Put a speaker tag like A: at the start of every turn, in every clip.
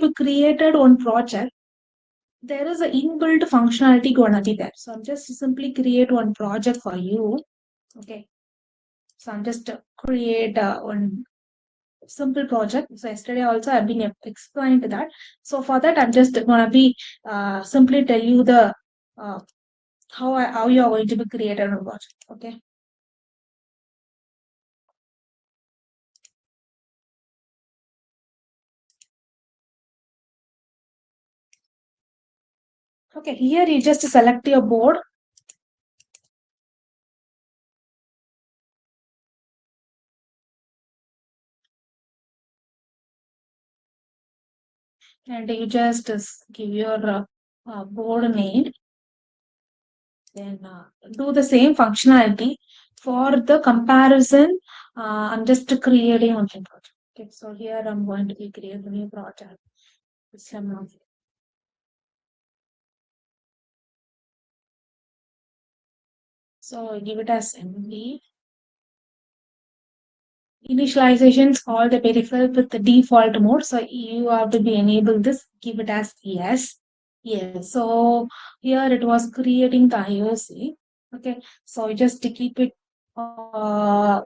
A: to created one project, there is an inbuilt functionality gonna be there. So I'm just simply create one project for you. Okay. So I'm just create one simple project. So yesterday also I've been explained that. So for that I'm just gonna be simply tell you the how you are going to be created a project. Okay. Okay, here you just select your board. And you just give your board name. Then do the same functionality for the comparison. I'm just creating one project. Okay, so here I'm going to be creating a new project. Semaphore. So give it as MD. Initializations all the peripheral with the default mode. So you have to be enable this. Give it as yes. Yes. So here it was creating the IOC. Okay. So you just keep it.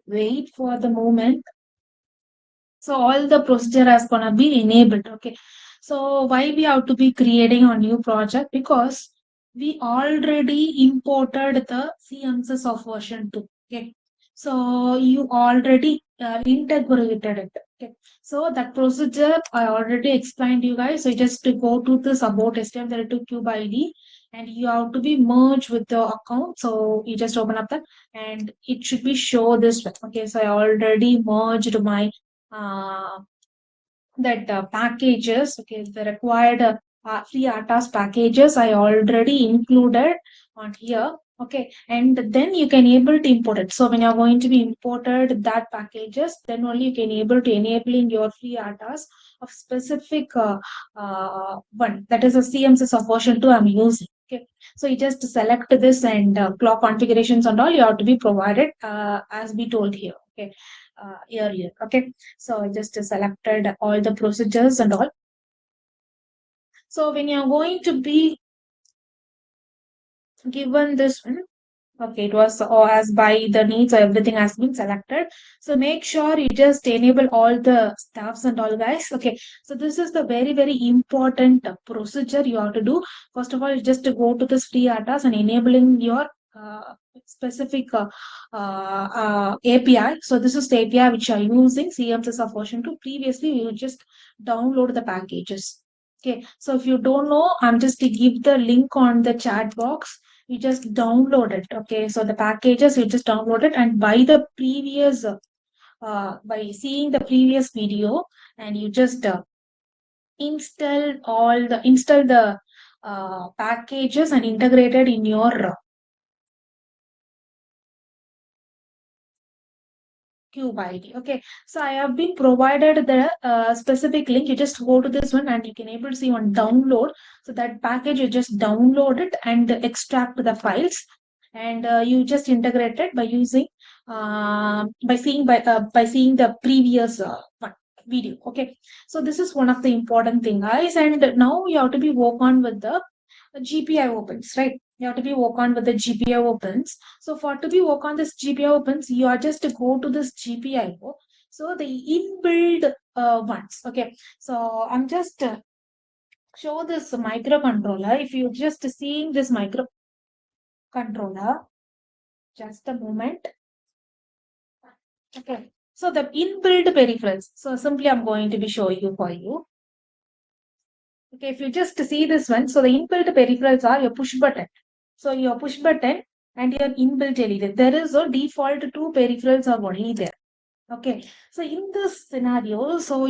A: Wait for the moment. So all the procedure is gonna be enabled. Okay. So why we have to be creating a new project? Because we already imported the CMSs of version 2. Okay. So you already integrated it. Okay. So that procedure I already explained you guys. So you just to go to the about HTML32 cube ID and you have to be merged with the account. So you just open up that and it should be show this way. Okay. So I already merged my uh, that packages, okay, the required free ATAS packages I already included on here. Okay, and then you can able to import it. So when you're going to be imported that packages, then only you can able to enabling your free ATAS of specific one, that is a CMSS of version 2 I'm using. Okay, so you just select this and clock configurations and all you have to be provided as we told here. Okay, earlier. Okay, so I just selected all the procedures and all. So when you're going to be given this one, okay, it was as by the needs, so everything has been selected. So make sure you just enable all the stuffs and all, guys. Okay, so this is the very, very important procedure you have to do. First of all, you just go to this free ATAS and enabling your specific API. So this is the API which are using CMSS of version 2. Previously, you just download the packages. Okay, so if you don't know, I'm just to give the link on the chat box. You just download it. Okay, so the packages you just download it and by the previous by seeing the previous video and you just install the packages and integrated in your cube ID. Okay, so I have been provided the specific link. You just go to this one and you can able to see on download. So that package you just download it and extract the files, and you just integrate it by using by seeing the previous one video. Okay, so this is one of the important thing, guys. And now you have to be work on with the GPI opens, right? You have to be work on with the GPI opens. So for to be work on this GPI opens, you are just to go to this GPIO. So the inbuilt ones. Okay. So I'm just show this microcontroller. If you just seeing this microcontroller, just a moment. Okay. So the inbuilt peripherals. So simply I'm going to be showing you for you. Okay, if you just see this one, so the inbuilt peripherals are your push button. So your push button and your inbuilt LED. There is a default two peripherals are only there. Okay, so in this scenario, so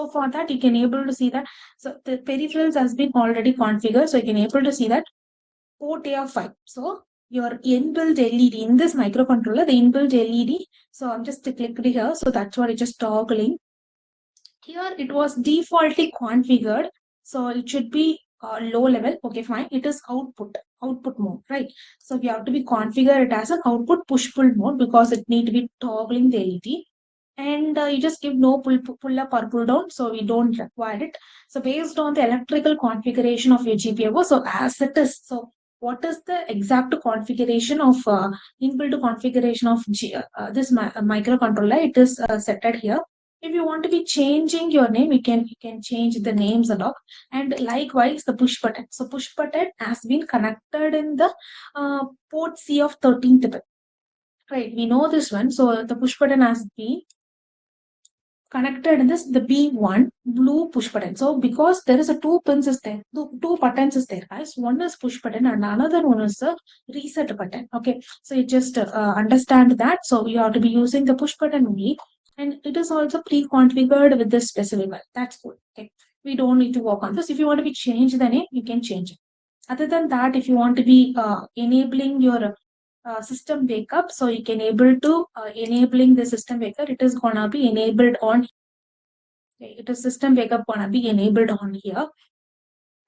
A: for that you can able to see that so the peripherals has been already configured. So you can able to see that port A5. So your inbuilt LED in this microcontroller, the inbuilt LED. So I'm just clicked here. So that's what it's just toggling. Here it was defaultly configured, so it should be low level. Okay, fine. It is output mode, right? So we have to be configure it as an output push pull mode because it need to be toggling the LED. and you just give no pull up or pull down, so we don't require it. So based on the electrical configuration of your GPIO, so as it is, so what is the exact configuration of inbuilt configuration of this microcontroller? It is set at here. If you want to be changing your name, you can change the names and all. And likewise, the push button. So push button has been connected in the port C of 13th pin. Right, we know this one. So the push button has been connected in this the B1 blue push button. So because there is a two pins is there, two buttons is there, guys. One is push button and another one is the reset button. Okay, so you just understand that. So you have to be using the push button only, and it is also pre-configured with this specific one. That's good. Okay, we don't need to work on this. If you want to be change the name, you can change it. Other than that, if you want to be enabling your system wake-up, so you can able to enabling the system wake-up, it is gonna be enabled on, it is system wake-up gonna be enabled on here.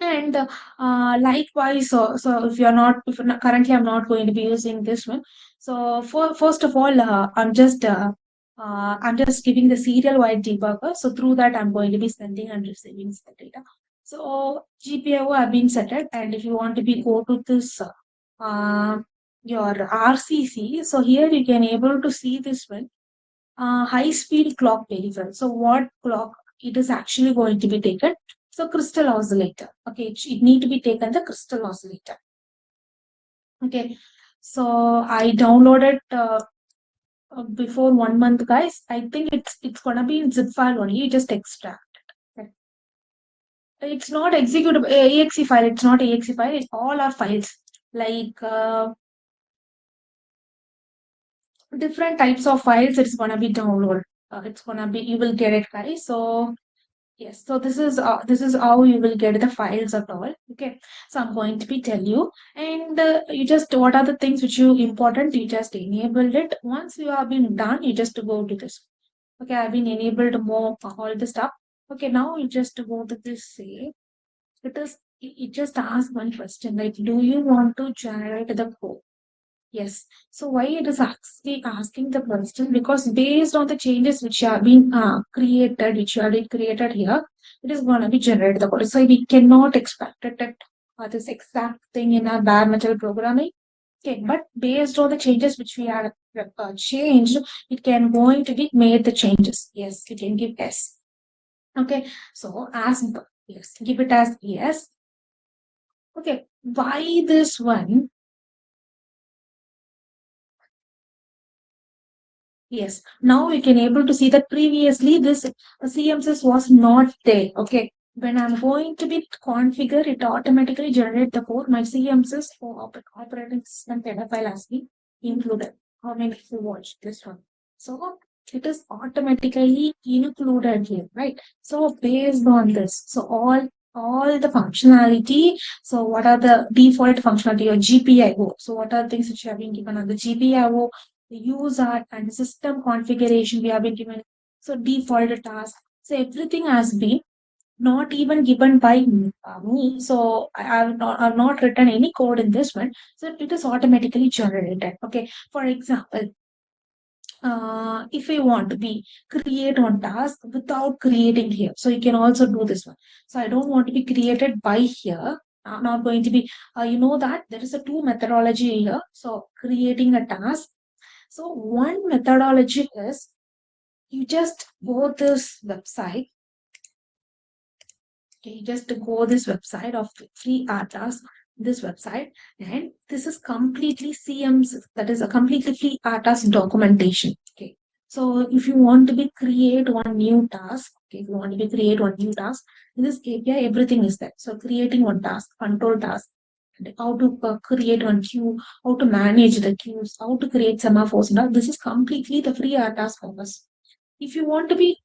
A: And likewise, so if you're not currently, I'm not going to be using this one. So first of all, I'm just giving the serial wide debugger. So through that, I'm going to be sending and receiving the data. So GPIO have been set it, and if you want to be go to this uh, your RCC, so here you can able to see this one high speed clock peripheral. So what clock it is actually going to be taken? So crystal oscillator. Okay, it need to be taken the crystal oscillator. Okay, so I downloaded before 1 month, guys. I think it's gonna be in zip file only. You just extract. Okay. It's not executable exe file. It's not exe file. It's all our files like different types of files. It's gonna be downloaded. It's gonna be, you will get it, guys. So yes, so this is how you will get the files at all. Okay, so I'm going to be tell you, and you just what are the things which you important. You just enabled it. Once you have been done, you just go to this. Okay, I've been enabled more all the stuff. Okay, now you just go to this. Say it is. It just ask one question like, do you want to generate the code? Yes. So why it is asking the question? Because based on the changes which have been created, which have been created here, it is going to be generated the code. So we cannot expect it that this exact thing in our bare metal programming. Okay, but based on the changes which we have changed, it can going to be made the changes. Yes, it can give yes. Okay, so as yes, give it as yes. Okay, why this one? Yes, now we can able to see that previously this CMSS was not there. Okay, when I'm going to be configure, it automatically generate the code. My CMSS for operating system data file has been included. How many people watch this one? So it is automatically included here, right? So based on this, so all the functionality. So what are the default functionality or GPIO? So what are things which have been given on the GPIO? The user and system configuration we have been given. So default task. So everything has been not even given by me. So I've not written any code in this one. So it is automatically generated. Okay. For example, if I want to be create one task without creating here, so you can also do this one. So I don't want to be created by here. I'm not going to be, you know that there is a two methodology here. So creating a task, so one methodology is you just go this website. Okay, just go this website of free Artas, this website, and this is completely CM's, that is a completely free Artas documentation. Okay. So if you want to be create one new task, okay, if you want to be create one new task, in this API, everything is there. So creating one task, control task, how to create one queue, how to manage the queues, how to create semaphores. Now, this is completely the free task purpose. If you want to be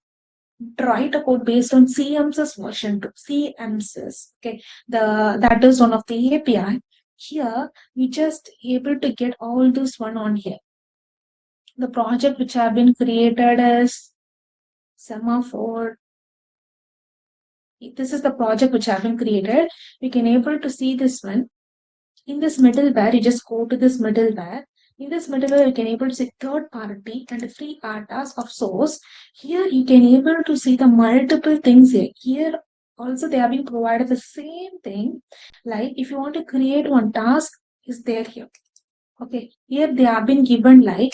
A: write a code based on CMS's version 2, CMS's, okay, that is one of the API. Here, we just able to get all this one on here. The project which have been created is Semaphore. This is the project which have been created. We can able to see this one. In this middleware, you just go to this middleware In this material, you can able to see third party and free task of source. Here you can able to see the multiple things here. Here also they have been provided the same thing. Like if you want to create one task, is there here. Okay, here they have been given like,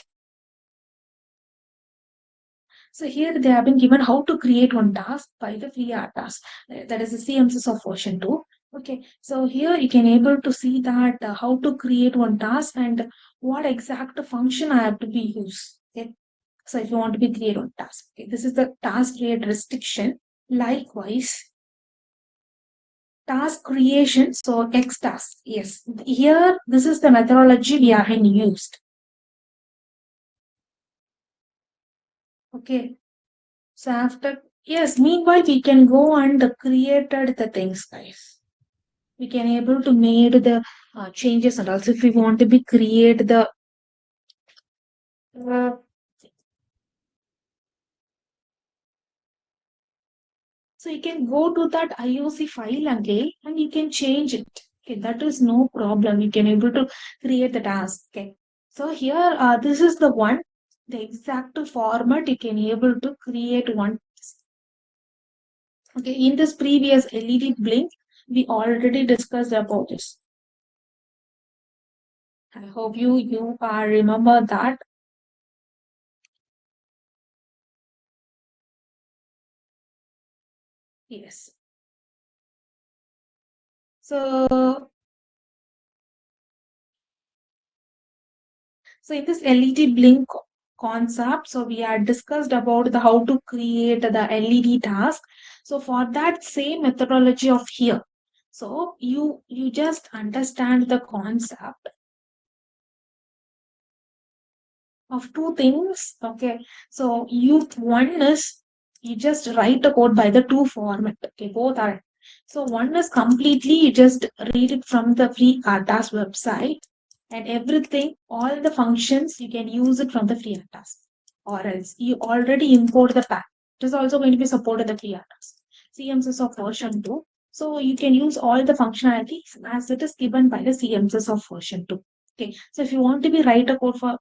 A: so here they have been given how to create one task by the free art task. That is the CMSS of version 2. Okay, so here you can able to see that how to create one task and what exact function I have to be used. Okay, so if you want to be create one task, okay, this is the task create restriction. Likewise, task creation. So X task. Yes, here this is the methodology we have been used. Okay, so after, yes, meanwhile we can go and created the things, guys. We can able to made the changes, and also if we want to be create the uh, so you can go to that IOC file again and you can change it. Okay, that is no problem. You can able to create the task. Okay, so here this is the one, the exact format you can able to create one. Okay, in this previous LED blink, we already discussed about this. I hope you remember that. Yes. So in this LED blink concept, so we had discussed about the how to create the LED task. So for that same methodology of here, so you just understand the concept of two things. Okay, so one is you just write the code by the two format. Okay, both are. So one is completely you just read it from the free Artas website, and everything, all the functions you can use it from the free Artas, or else you already import the pack. It is also going to be supported the free Artas. CMSS of version 2. So you can use all the functionalities as it is given by the CMSS of version 2. Okay, so if you want to be write a code for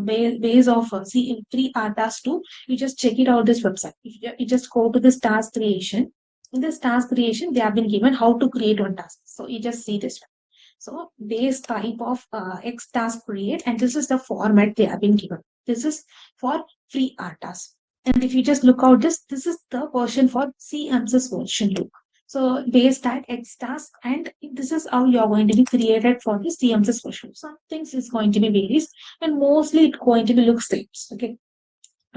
A: base of free task 2, you just check it out this website. You just go to this task creation. In this task creation, they have been given how to create one task. So you just see this one. So base type of X task create, and this is the format they have been given. This is for free task. And if you just look out this is the version for CMSS version 2. So base type X task, and this is how you are going to be created for the CMSS version. Some things is going to be varies, and mostly it's going to be look same. Okay.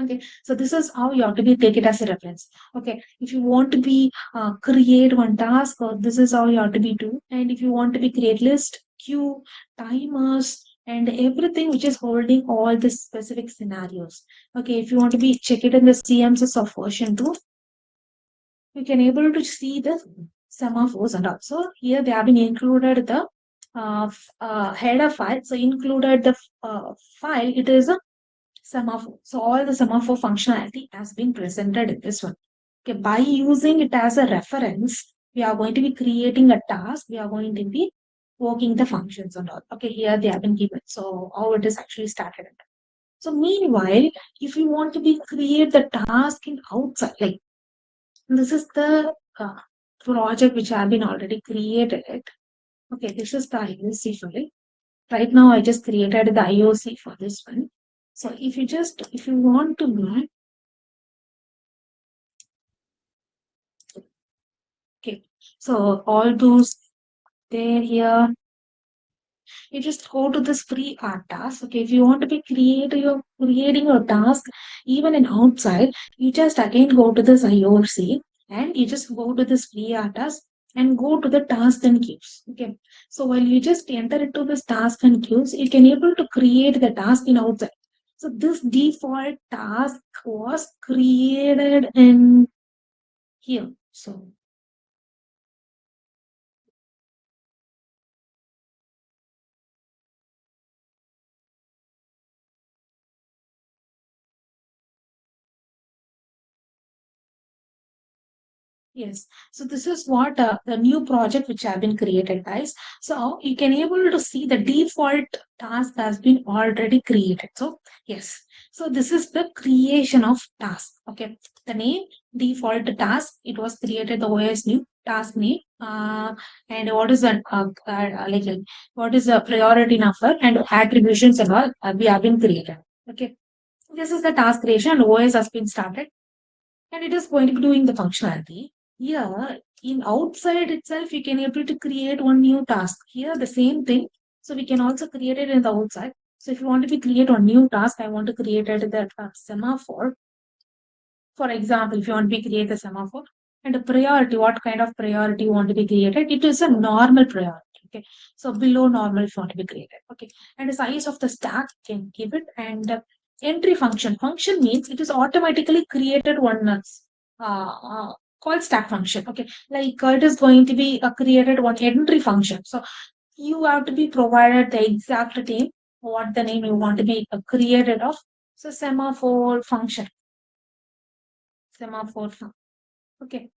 A: Okay, so this is how you have to be take it as a reference. Okay, if you want to be create one task, this is how you have to be do. And if you want to be create list, queue, timers, and everything which is holding all the specific scenarios. Okay, if you want to be check it in the CMSS of version 2, you can able to see the semaphores, and also here they have been included the header file. So included the file, it is a semaphore. So all the semaphore functionality has been presented in this one. Okay, by using it as a reference, we are going to be creating a task. We are going to be working the functions and all. Okay, here they have been given. So how it is actually started. So meanwhile, if you want to be create the task in outside, like this is the project which have been already created. Okay, this is the IOC file. Right now, I just created the IOC for this one. So if you want to learn, okay, so all those there here, you just go to this free art task. Okay, if you want to be creating your task even in outside, you just again go to this IOC and you just go to this free art task and go to the task and queues. Okay, so while you just enter into this task and queues, you can able to create the task in outside. So this default task was created in here. So Yes. So this is what the new project which have been created, guys. So you can able to see the default task has been already created. So yes. So this is the creation of task. Okay. The name default task. It was created the OS new task name. And what is the what is the priority number and attributions and all we have been created. Okay. This is the task creation. OS has been started and it is going to be doing the functionality. Here, in outside itself, you can able to create one new task. Here, the same thing. So we can also create it in the outside. So if you want to be create one new task, I want to create it that semaphore. For example, if you want to be create a semaphore and a priority, what kind of priority you want to be created? It is a normal priority. Okay. So below normal if you want to be created. Okay. And the size of the stack can give it and entry function. Function means it is automatically created one called stack function. Okay. Like it is going to be created one entry function. So you have to be provided the exact name, what the name you want to be created of. So semaphore function. Semaphore function. Okay.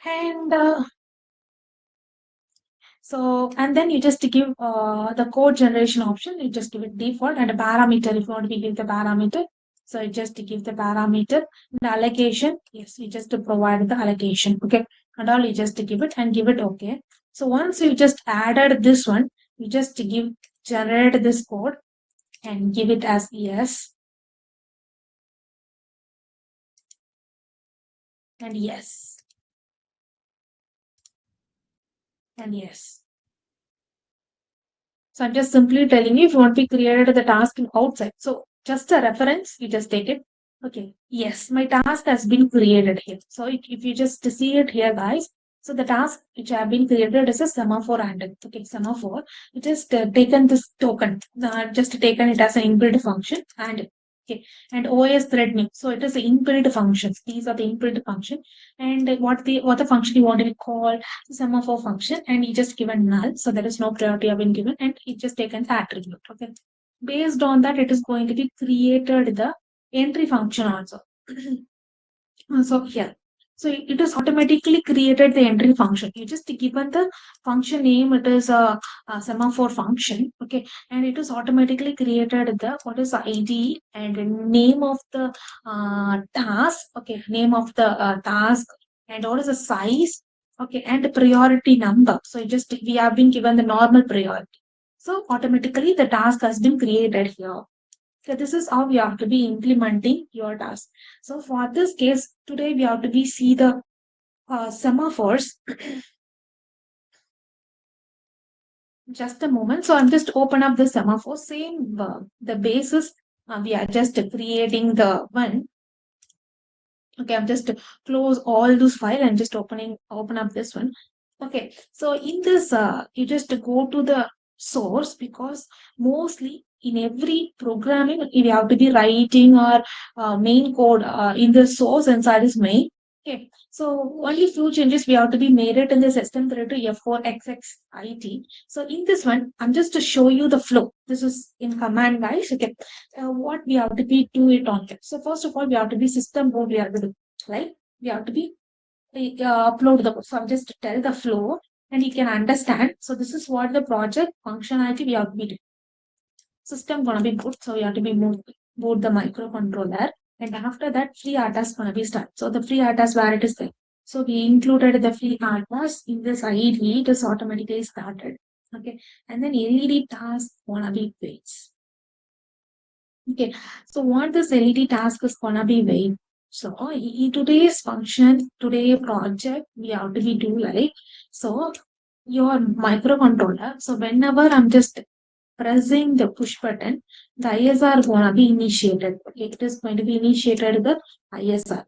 A: And and then you just give the code generation option. You just give it default and a parameter if you want to give the parameter. So you just give the parameter. The allocation, yes, you just provide the allocation. Okay. And all you just give it and give it okay. So once you just added this one, you just give generate this code and give it as yes and yes and yes. So I'm just simply telling you if you want to be created the task in outside. So just a reference, you just take it. Okay. Yes, my task has been created here. So if you just see it here, guys. So the task which have been created is a semaphore handle. Okay, semaphore. It just taken this token, just taken it as an inbuilt function and okay, and OS thread name. So it is the inbuilt functions. These are the inbuilt function, and what the function you want to be called semaphore function, and you just given null. So there is no priority have been given, and it just taken the attribute. Okay, based on that, it is going to be created the entry function also. So here, so it is automatically created the entry function. You just given the function name, it is a semaphore function, okay, and it is automatically created the what is the ID and the name of the task, okay, name of the task, and what is the size, okay, and the priority number. So you just we have been given the normal priority. So automatically the task has been created here. So this is how we have to be implementing your task. So for this case, today we have to be see the semaphores. Just a moment. So I'm just open up the semaphore. Same the basis. We are just creating the one. Okay, I'm just close all those file and just open up this one. Okay, so in this, you just go to the source because mostly in every programming, you have to be writing our main code in the source inside is main. Okay, so only few changes we have to be made it in the system 3 to F4XXIT. So in this one, I'm just to show you the flow. This is in command, guys. Okay, what we have to be do it on it. So first of all, we have to be system mode. We have to do right. We have to be upload the. So I'm just tell the flow, and you can understand. So this is what the project functionality we have to be doing. System gonna be boot, so we have to be boot the microcontroller, and after that free ATAS gonna be start. So the free ATAS where it is there. So we included the free ATAS in this IDE. It is automatically started. Okay, and then LED task gonna be waits. Okay, so what this LED task is gonna be wait. So in today's function, today project, we have to be do like so your microcontroller. So whenever I'm just pressing the push button, the ISR gonna be initiated. Okay, it is going to be initiated the ISR.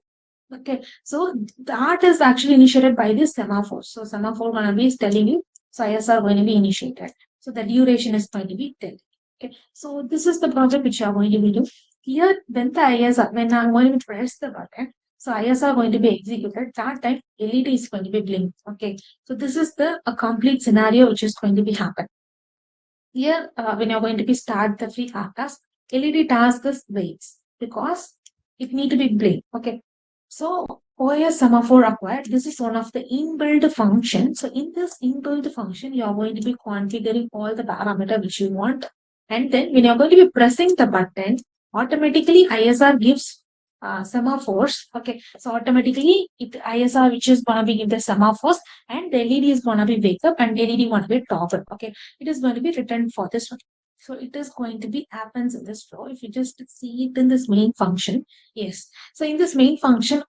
A: Okay, so that is actually initiated by this semaphore. So semaphore gonna be telling you, so ISR going to be initiated. So the duration is going to be 10. Okay, so this is the project which you are going to be doing. Here, when the ISR, when I'm going to press the button, so ISR going to be executed. That time LED is going to be blinked. Okay, so this is the a complete scenario which is going to be happen. Here, when you're going to be start the free app task, LED task is waits because it need to be blinked. Okay, so OS semaphore acquired. This is one of the inbuilt functions. So in this inbuilt function, you are going to be configuring all the parameter which you want. And then when you're going to be pressing the button, automatically ISR gives semaphores. Okay, so automatically ISR which is going to be give the semaphores, and the LED is going to be wake up and LED going to be toggle. Okay, it is going to be written for this one. So it is going to be happens in this flow. If you just see it in this main function, yes. So in this main function,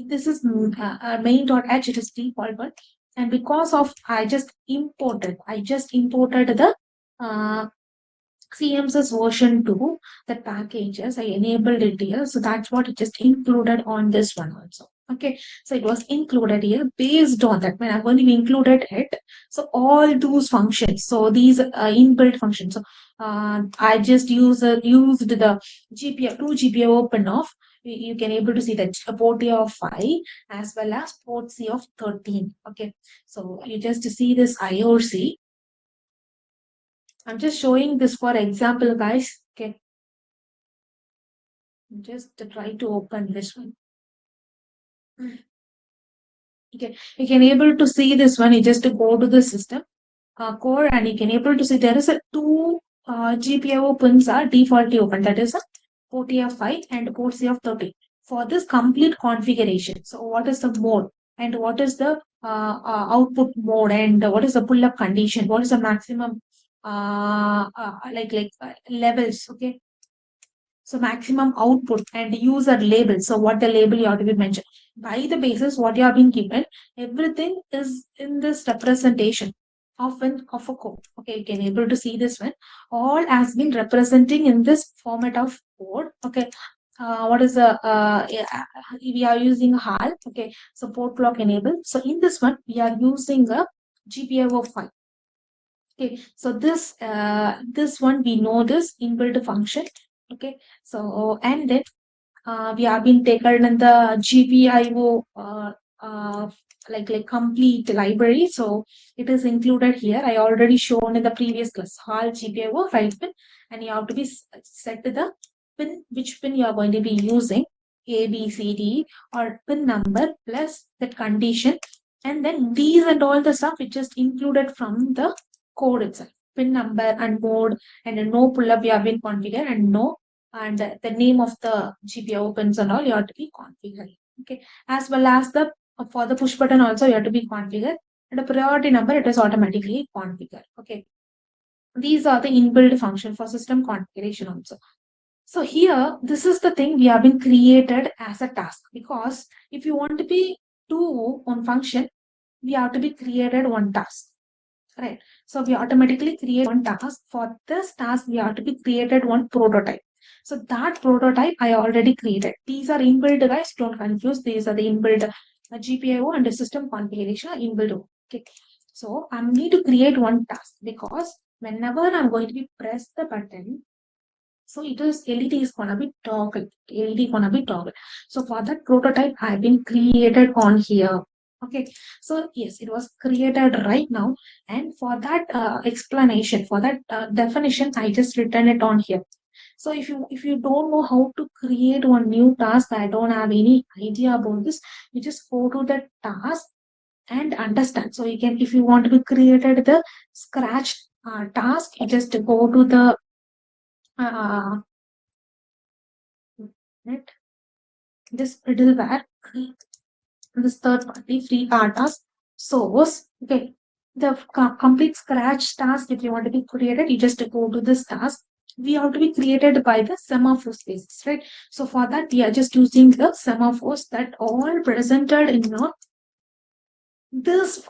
A: this is main.h, it is default one, and because of I just imported the CMS's version 2, the packages, I enabled it here. So that's what it just included on this one also. Okay, so it was included here based on that. When I'm going to include it, so all those functions, so these inbuilt functions. So I just used the GPU, 2 GPU open off. You can able to see that a port A of 5 as well as port C of 13. Okay, so you just see this IOC. I'm just showing this for example, guys. Okay, just try to open this one. Okay, you can able to see this one. You just go to the system core, and you can able to see there is a two GPIO pins are defaultly open. That is a port A of 5 and port C of 30. For this complete configuration, so what is the mode and what is the output mode, and what is the pull up condition? What is the maximum levels? Okay, so maximum output and user label. So what the label you have to be mentioned. By the basis what you have been given, everything is in this representation of a code. Okay, you can able to see this one. All has been representing in this format of code. Okay. What is the we are using HAL. Okay, so port clock enable. So in this one we are using a GPIO file. Okay, so this one we know this inbuilt function. Okay, so and then we have been taken in the GPIO like complete library. So it is included here. I already shown in the previous class. HAL GPIO right pin, and you have to be set to the pin, which pin you are going to be using, A, B, C, D, or pin number plus that condition, and then these and all the stuff which is included from the code itself. Pin number and mode, and no pull up you have been configured, and no, and the name of the GPU opens and all you have to be configured. Okay, as well as the for the push button also you have to be configured, and the priority number it is automatically configured. Okay, these are the inbuilt function for system configuration also. So here, this is the thing we have been created as a task, because if you want to be do one function, we have to be created one task. Right. So we automatically create one task. For this task, we have to be created one prototype. So that prototype I already created. These are inbuilt, guys. Don't confuse. These are the inbuilt GPIO and the system configuration are inbuilt. Okay. So I need to create one task, because whenever I'm going to be press the button, so it is LED is gonna be toggle. LED gonna be toggle. So for that prototype, I've been created on here. Okay. So yes, it was created right now, and for that explanation, for that definition, I just written it on here. So if you don't know how to create one new task, I don't have any idea about this. You just go to the task and understand. So you can, if you want to be created the scratch task, you just go to the uh, this middleware, this third party free task source. Okay, the complete scratch task, if you want to be created, you just go to this task. We have to be created by the semaphore spaces, right? So for that, we are just using the semaphores that all presented in this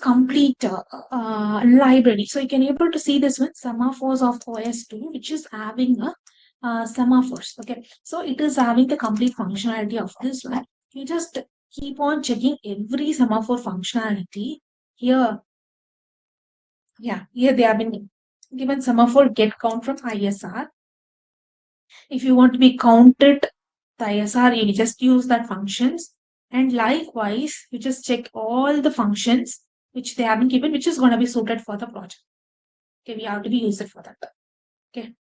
A: complete library. So you can able to see this one, semaphores of OS2, which is having a semaphores. Okay, so it is having the complete functionality of this one. You just keep on checking every semaphore functionality here. Yeah, here they have been given semaphore get count from ISR. If you want to be counted the ISR, you just use that functions. And likewise, you just check all the functions which they have been given, which is going to be suited for the project. Okay, we have to be used for that. Okay.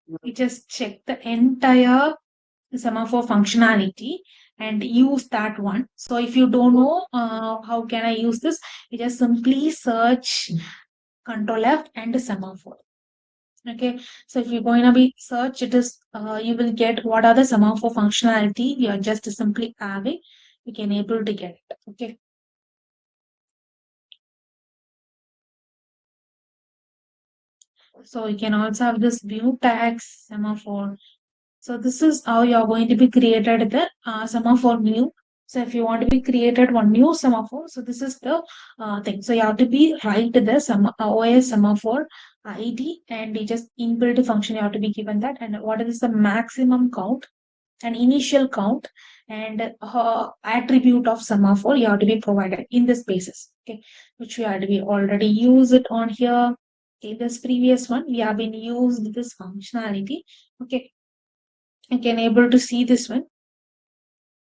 A: We just check the entire semaphore functionality and use that one. So if you don't know how can I use this, you just simply search Control F and semaphore. Okay, so if you're going to be search, it is you will get what are the semaphore functionality you are just simply having. You can able to get it. Okay, so you can also have this view tags semaphore. So this is how you are going to be created the semaphore new. So if you want to be created one new semaphore, so this is the thing. So you have to be write the OS semaphore ID and you just inbuilt function you have to be given that and what is the maximum count an initial count and attribute of semaphore you have to be provided in this basis, okay, which we had to be already use it on here. In this previous one, we have been used this functionality. Okay, you can able to see this one.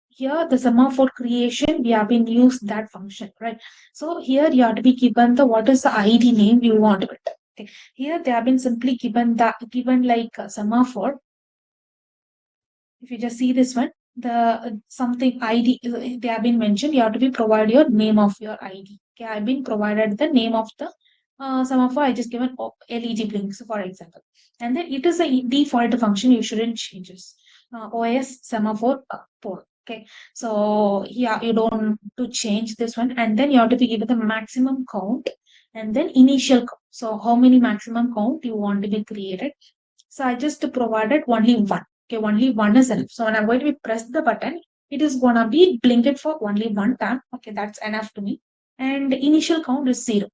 A: Here, the semaphore creation, we have been used that function, right? So here you have to be given the what is the ID name you want it. Okay. Here they have been simply given like a semaphore. If you just see this one, the something ID they have been mentioned. You have to be provide your name of your ID. Okay, I've been provided the name of the semaphore. I just given LED blinks for example, and then it is a default function. You shouldn't change this. OS semaphore port. Okay, so yeah, you don't to change this one, and then you have to be given the maximum count, and then initial count. So how many maximum count you want to be created? So I just provided only one. Okay, only one is enough. So when I'm going to be press the button, it is gonna be blinked for only one time. Okay, that's enough to me. And initial count is 0.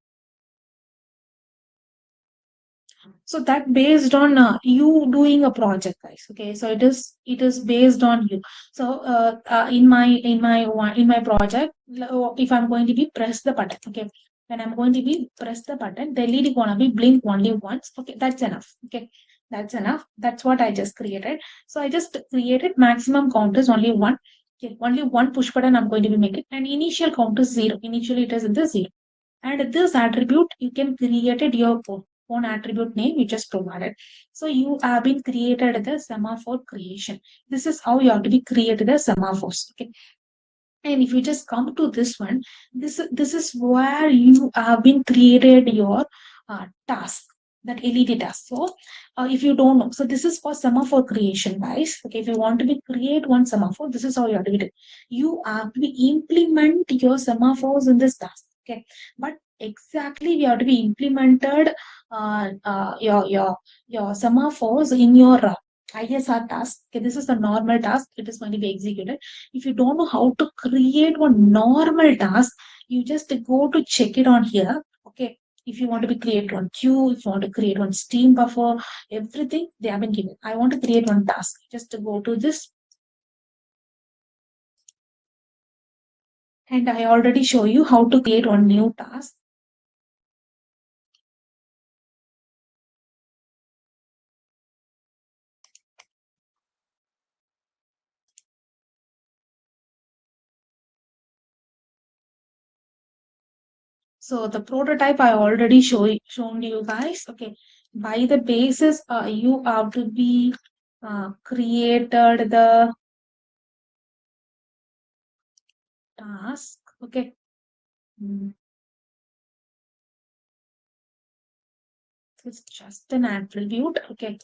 A: So that based on you doing a project, guys. Okay, so it is based on you. So in my project, if I'm going to be press the button, okay, when I'm going to be press the button, the LED gonna be blink only once. Okay, that's enough. Okay, that's enough. That's what I just created. So I just created maximum count is only one. Okay, only one push button I'm going to be making, and initial count is 0. Initially it is in the 0. And this attribute, you can create it your own attribute name you just provided. So you have been created the semaphore creation. This is how you have to be created the semaphores. Okay. And if you just come to this one, this is where you have been created your task, that LED task. So if you don't know, so this is for semaphore creation, guys. Okay, if you want to be create one semaphore, this is how you have to be. You have to be implement your semaphores in this task. Okay, but exactly we have to be implemented your semaphores in your ISR task. Okay, this is the normal task. It is going to be executed. If you don't know how to create one normal task, you just go to check it on here. Okay. If you want to be create one queue, if you want to create one Steam buffer, everything they have been given. I want to create one task. Just to go to this. And I already show you how to create one new task. So the prototype I already shown you guys. Okay. By the basis, you have to be created the task. Okay. Mm, it's just an attribute. Okay.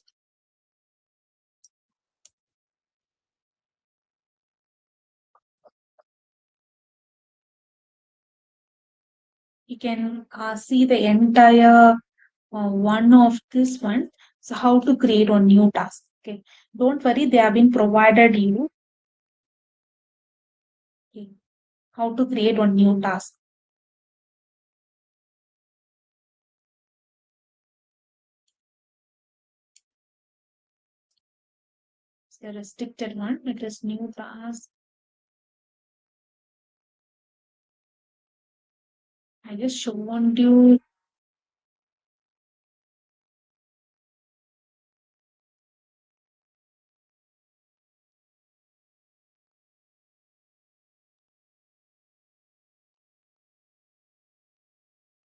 A: You can see the entire one of this one. So how to create a new task. Okay. Don't worry, they have been provided you. Okay. How to create a new task. It's the restricted one. It is new task. I just shown you.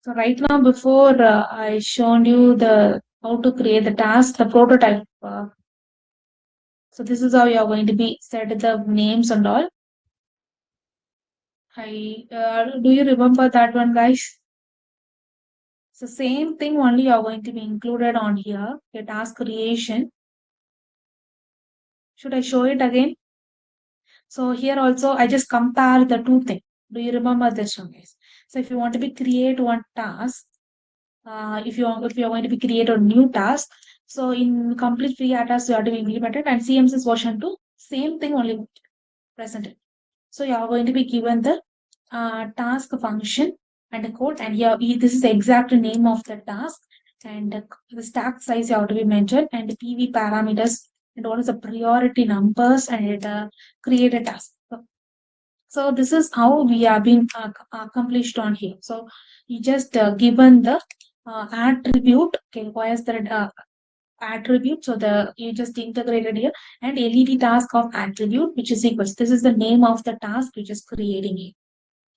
A: So right now, before I shown you the how to create the task, the prototype. So this is how you are going to be set the names and all. Do you remember that one, guys? So same thing only you are going to be included on here. Your task creation. Should I show it again? So here also I just compare the two things. Do you remember this one, guys? So if you want to be create one task, if you are going to be create a new task, so in complete free task you have to be implemented and CMS's version 2, same thing only presented. So you are going to be given the task function and the code, and here this is the exact name of the task, and the stack size you have to be mentioned, and the PV parameters, and what is the priority numbers, and it create a task. So this is how we have been accomplished on here. So you just given the attribute, okay, why is that attribute? So the you just integrated here, and LED task of attribute, which is equals. This is the name of the task which is creating it.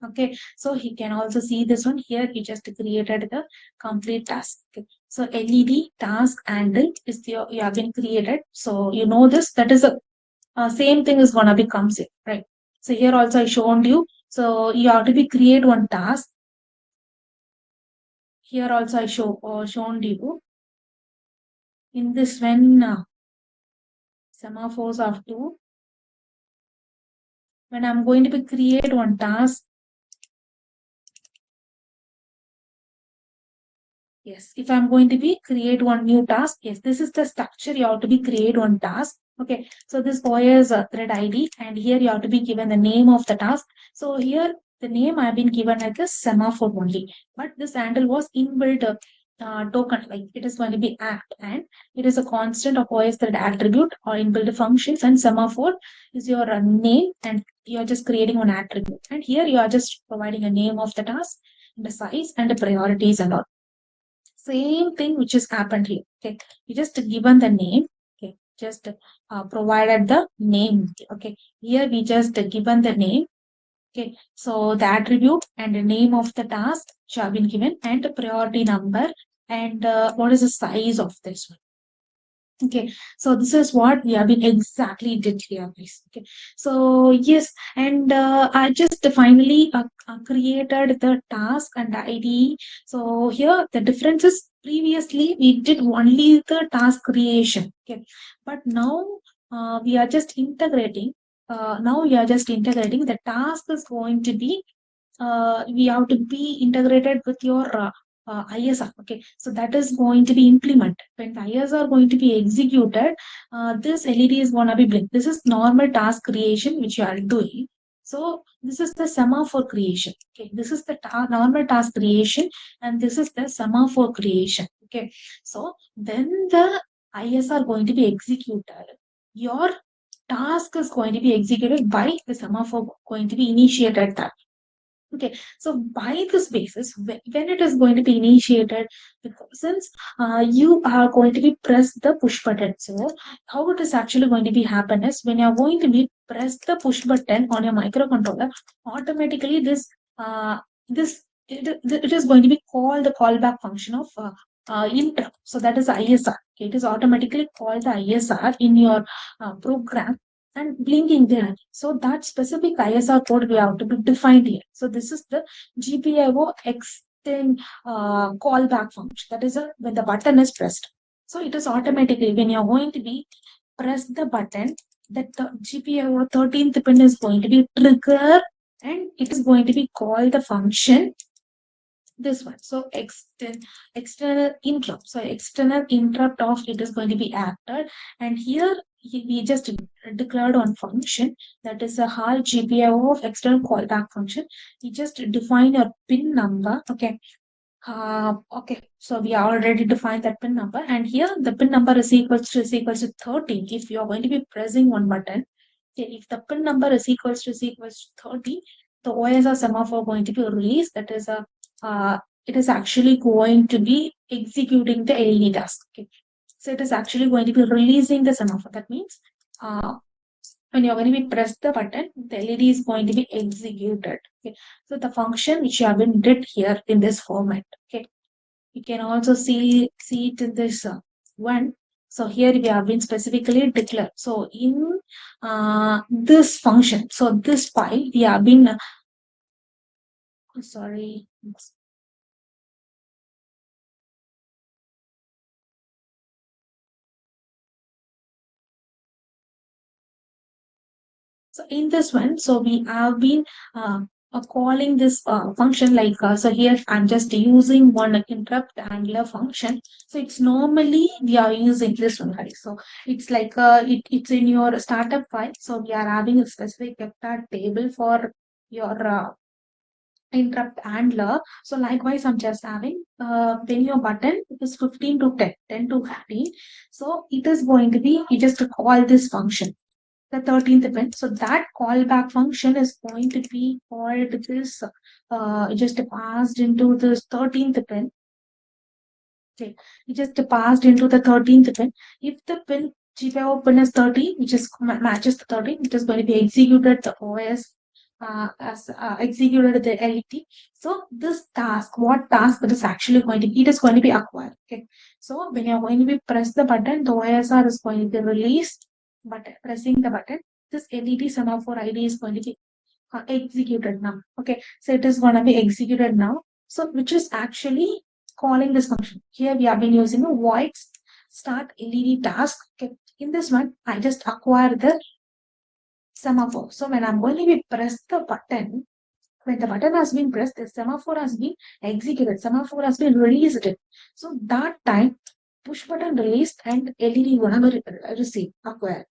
A: Okay, so he can also see this one here. He just created the complete task. Okay. So LED task handle is the you have been created. So you know this, that is a same thing is gonna be comes in, right? So here also I shown you. So you have to be create one task. Here also I shown you in this when semaphores of two. When I'm going to be create one task, yes, if I'm going to be create one new task, yes, this is the structure you have to be create one task. Okay, so this is a thread ID, and here you have to be given the name of the task. So here the name I've been given as a semaphore only, but this handle was inbuilt token, like it is going to be act, and it is a constant of OS thread attribute or inbuilt functions, and semaphore is your name, and you are just creating one attribute, and here you are just providing a name of the task, the size, and the priorities and all. Same thing which has happened here. Okay, you just given the name. Okay, just provided the name. Okay, here we just given the name. Okay, so the attribute and the name of the task which have been given, and the priority number, and what is the size of this one. Okay, so this is what we have been exactly did here, guys. Okay, so yes, and I just finally created the task and the ID. So here the difference is previously we did only the task creation. Okay, but now we are just integrating. Now we are just integrating the task is going to be we have to be integrated with your ISR. Okay, so that is going to be implemented. When the ISR are going to be executed, this LED is going to be blinked. This is normal task creation which you are doing. So this is the semaphore creation. Okay, this is the normal task creation, and this is the semaphore creation. Okay, so when the ISR going to be executed, your task is going to be executed by the semaphore going to be initiated that. Okay, so by this basis, when it is going to be initiated, since you are going to be press the push button. So how it is actually going to be happen is when you are going to be press the push button on your microcontroller, automatically it is going to be called the callback function of interrupt. So that is ISR. Okay, it is automatically called the ISR in your program and blinking there. So that specific ISR code we have to be defined here. So this is the GPIO extend callback function. That is when the button is pressed. So it is automatically when you're going to be press the button, that the GPIO 13th pin is going to be trigger, and it is going to be called the function this one. So external interrupt. So external interrupt of it is going to be acted, and here we just declared on function that is a HAL GPIO of external callback function. We just define a pin number. Okay. Okay, so we already defined that pin number, and here the pin number is equals to 13. If you are going to be pressing one button, okay, if the pin number is equals to 30, the OSR semaphore going to be released. That is a it is actually going to be executing the LED task. Okay, so it is actually going to be releasing the semaphore. That means when you're going to be press the button, the LED is going to be executed. Okay, so the function which you have been did here in this format. Okay, You can also see it in this one. So here we have been specifically declared. So in this function, so this file we have been sorry. So in this one, so we have been calling this function like, so here I'm just using one interrupt handler function. So it's normally we are using this one, right? So it's like it's in your startup file. So we are having a specific vector table for your interrupt handler. So likewise, I'm just having when your button is 15 to 10, 10 to 15. So it is going to be, you just call this function the 13th event. So that callback function is going to be called this, just passed into this 13th event. Okay, it just passed into the 13th pin. If the pin GPIO pin is 13, which is matches the 13, it is going to be executed the OS as executed the LET. So this task, what task it is actually going to be, it is going to be acquired. Okay, so when you're going to be press the button, the OSR is going to be released. But pressing the button, this LED semaphore ID is going to be executed now. Okay, so it is going to be executed now. So which is actually calling this function. Here we have been using a void start LED task. Okay, in this one, I just acquire the semaphore. So when I'm going to be press the button, when the button has been pressed, the semaphore has been executed. Semaphore has been released. So that time, push button released and LED gonna be received, acquired.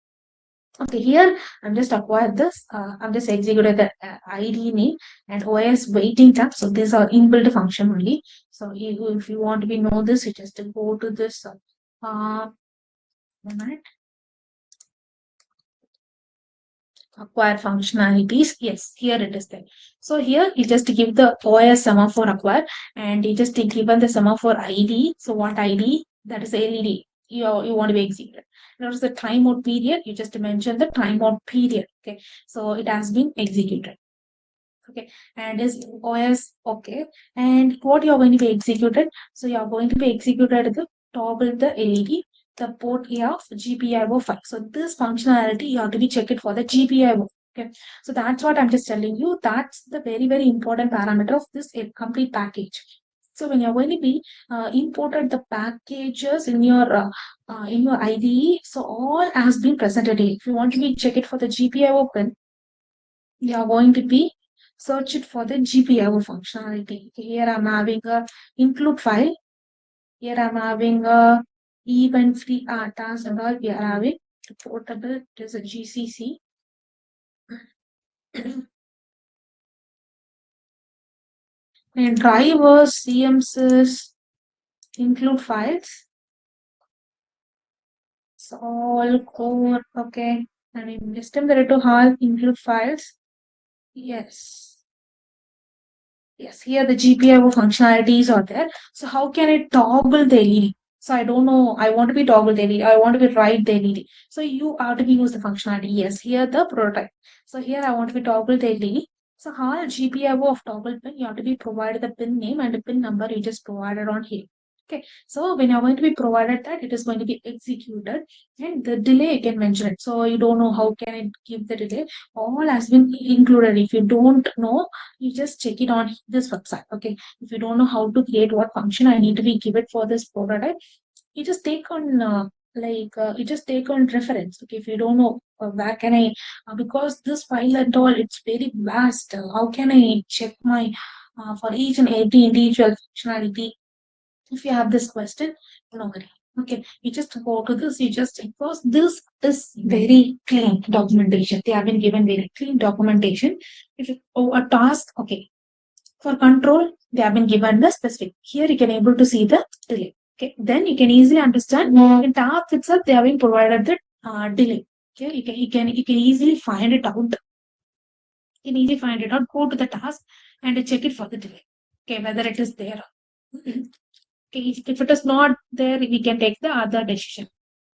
A: Okay, here I'm just acquired this. I'm just executed the ID name and OS waiting tab. So these are inbuilt function only. So if you want to be know this, you just go to this moment, acquire functionalities. Yes, here it is there. So here you just give the OS semaphore acquire and you just given the semaphore ID. So what ID? That is LED. You want to be executed. Notice the timeout period. You just mention the timeout period. Okay, so it has been executed. Okay, and is OS okay? And what you're going to be executed? So you're going to be executed the toggle the LED, the port A of GPIO file. So this functionality you have to be checked for the GPIO. Okay, so that's what I'm just telling you. That's the very important parameter of this complete package. So when you're going to be imported the packages in your IDE, so all has been presented here. If you want to be check it for the GPIO pin, you are going to be search it for the GPIO functionality. Here I'm having a include file. Here I'm having a event free task and all. We are having portable. It is a GCC. And drivers, CMSs, include files. So all core, okay. I mean, system the to half include files. Yes. Yes, here the GPIO functionalities are there. So how can it toggle the LED? So I don't know. I want to be toggle the LED. I want to be write the LED. So you have to be use the functionality. Yes, here the prototype. So here I want to be toggle the LED. So how GPIO of toggle pin, you have to be provided the pin name and the pin number you just provided on here. Okay, so when you're going to be provided that, it is going to be executed and the delay you can mention it. So you don't know how can it give the delay. All has been included. If you don't know, you just check it on this website. Okay, if you don't know how to create what function I need to be give it for this prototype, you just take on you just take on reference. Okay, if you don't know where can I because this file and all it's very vast. How can I check my for each and every individual functionality? If you have this question, no worry. Okay, you just go to this, you just because this is very clean documentation. They have been given very clean documentation. If you, a task, okay, for control, they have been given the specific. Here you can able to see the delay. Okay, then you can easily understand in task itself they have been provided the delay. Okay, you can easily find it out. You can easily find it out. Go to the task and check it for the delay. Okay, whether it is there. Okay, if it is not there, we can take the other decision.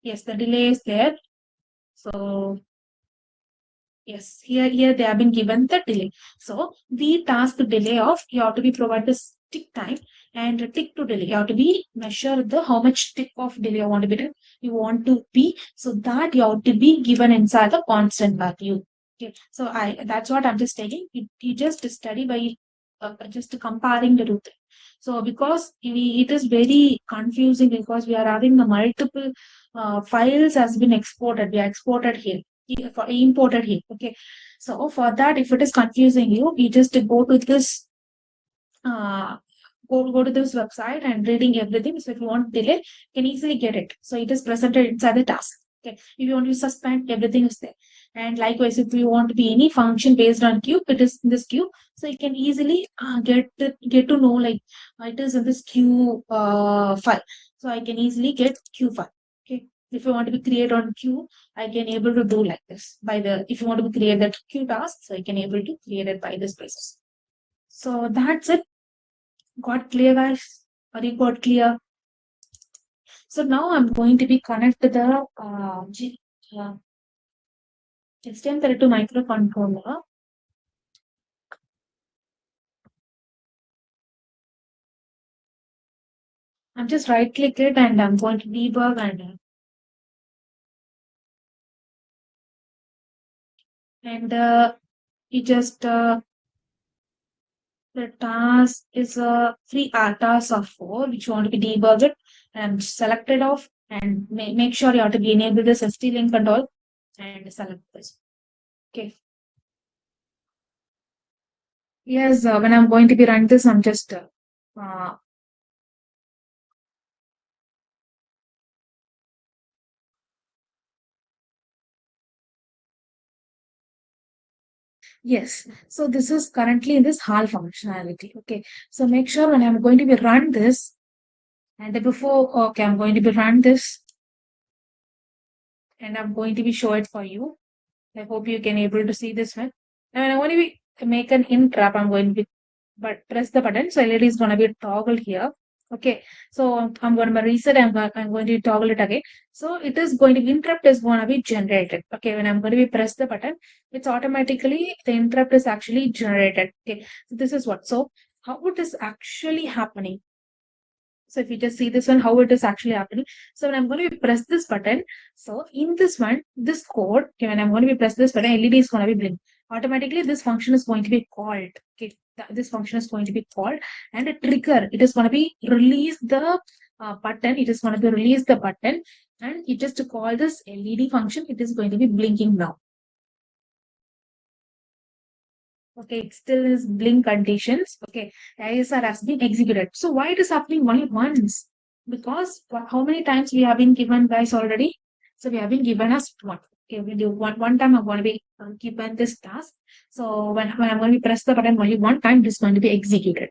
A: Yes, the delay is there. So yes, here they have been given the delay. So the task delay of you have to be provided the stick time. and tick to delay. You have to be measure the how much tick of delay you want to be, so that you have to be given inside the constant value. Okay, so I that's what I'm just taking. You just study by just comparing the two things. So because it is very confusing because we are having the multiple files has been exported. We are exported here, for imported here. Okay, so for that, if it is confusing you, you just go to this uh, go to this website and reading everything. So if you want delay, you can easily get it. So it is presented inside the task. Okay. If you want to suspend, everything is there. And likewise, if you want to be any function based on queue, it is in this queue. So you can easily get to know like it is in this queue file. So I can easily get queue file. Okay. If you want to be create on queue, I can able to do like this by the if you want to be create that queue task, so I can able to create it by this process. So that's it. Got clear, guys? Are you got clear? So now I'm going to be connect to the STM32 microcontroller. I'm just right click it and I'm going to debug and you just the task is a free task of 4 which you want to be debugged and selected off and make sure you have to be enable this ST link and all and select this. Okay. Yes, when I'm going to be run this, I'm just yes. So this is currently in this HAL functionality. Okay. So make sure when I'm going to be run this and before, okay, I'm going to be run this and I'm going to be show it for you. I hope you can able to see this one. And when I want to be make an interrupt, I'm going to be but press the button. So LED is going to be toggled here. Okay. So I'm going to reset. I'm going to toggle it again. So it is going to interrupt is going to be generated. Okay. When I'm going to be press the button, it's automatically the interrupt is actually generated. Okay. So this is what. So how it is actually happening. So if you just see this one, how it is actually happening. So when I'm going to press this button, so in this one, this code, okay, when I'm going to be press this button, LED is going to be blink. Automatically, this function is going to be called. Okay, this function is going to be called, and a trigger. It is going to be release the button. It is going to be release the button, and it just to call this LED function. It is going to be blinking now. Okay, it still is blink conditions. Okay, ISR has been executed. So why it is happening only once? Because how many times we have been given guys already? So we have been given us one. Okay, we do one time I'm going to be given this task. So when I'm going to press the button only one time, it is going to be executed.